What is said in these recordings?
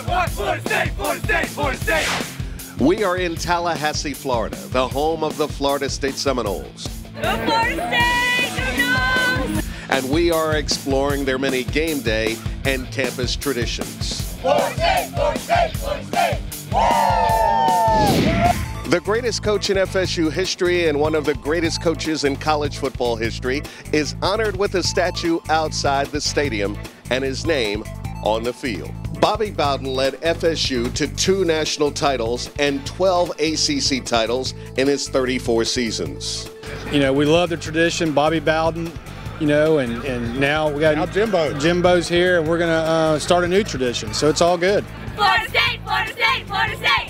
Florida State, Florida State, Florida State. We are in Tallahassee, Florida, the home of the Florida State Seminoles. Go Florida State, go Noles! And we are exploring their many game day and campus traditions. Florida State, Florida State, Florida State! The greatest coach in FSU history and one of the greatest coaches in college football history is honored with a statue outside the stadium and his name on the field. Bobby Bowden led FSU to 2 national titles and 12 ACC titles in his 34 seasons. You know, we love the tradition, Bobby Bowden, you know, and now we got Jimbo's here, and we're going to start a new tradition, so it's all good. Florida State, Florida State, Florida State!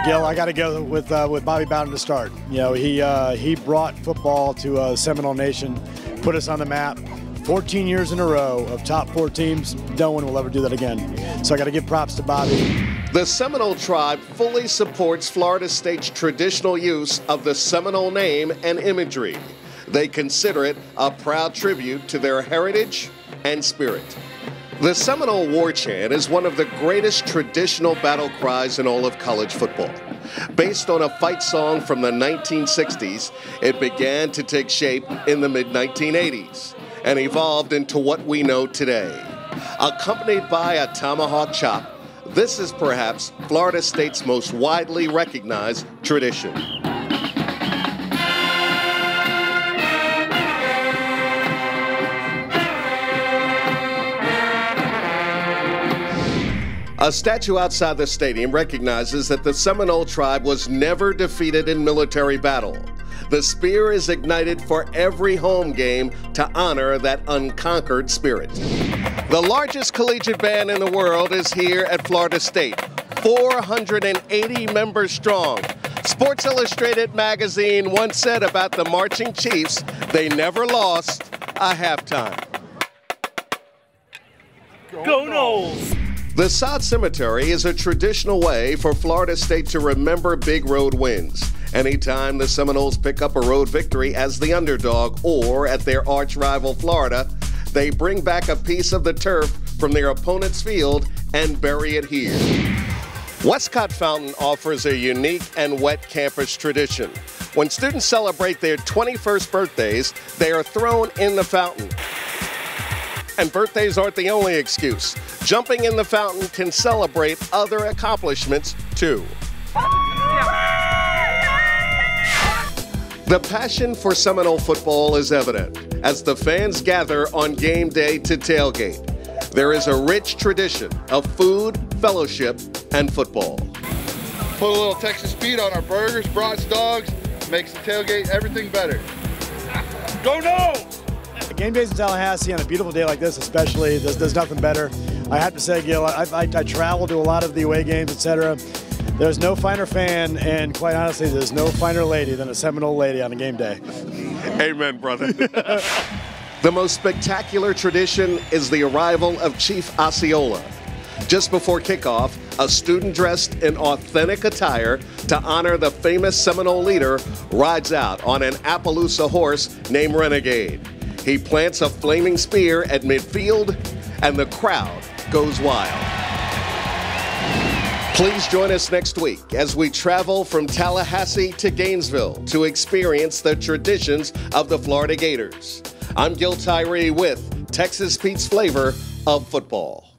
Gil, I got to go with Bobby Bowden to start. You know, he brought football to Seminole Nation, put us on the map. 14 years in a row of top 4 teams. No one will ever do that again. So I got to give props to Bobby. The Seminole tribe fully supports Florida State's traditional use of the Seminole name and imagery. They consider it a proud tribute to their heritage and spirit. The Seminole War Chant is one of the greatest traditional battle cries in all of college football. Based on a fight song from the 1960s, it began to take shape in the mid-1980s and evolved into what we know today. Accompanied by a tomahawk chop, this is perhaps Florida State's most widely recognized tradition. A statue outside the stadium recognizes that the Seminole tribe was never defeated in military battle. The spear is ignited for every home game to honor that unconquered spirit. The largest collegiate band in the world is here at Florida State, 480 members strong. Sports Illustrated magazine once said about the Marching Chiefs, they never lost a halftime. Go Noles! The Sod Cemetery is a traditional way for Florida State to remember big road wins. Anytime the Seminoles pick up a road victory as the underdog or at their arch rival Florida, they bring back a piece of the turf from their opponent's field and bury it here. Westcott Fountain offers a unique and wet campus tradition. When students celebrate their 21st birthdays, they are thrown in the fountain. And birthdays aren't the only excuse. Jumping in the fountain can celebrate other accomplishments, too. The passion for Seminole football is evident as the fans gather on game day to tailgate. There is a rich tradition of food, fellowship, and football. Put a little Texas speed on our burgers, brats, dogs, makes the tailgate everything better. Go Noles! Game days in Tallahassee on a beautiful day like this especially, there's nothing better. I have to say, Gil, I travel to a lot of the away games, etc. There's no finer fan, and quite honestly, there's no finer lady than a Seminole lady on a game day. Amen, brother. The most spectacular tradition is the arrival of Chief Osceola. Just before kickoff, a student dressed in authentic attire to honor the famous Seminole leader rides out on an Appaloosa horse named Renegade. He plants a flaming spear at midfield, and the crowd goes wild. Please join us next week as we travel from Tallahassee to Gainesville to experience the traditions of the Florida Gators. I'm Gil Tyree with Texas Pete's flavor of football.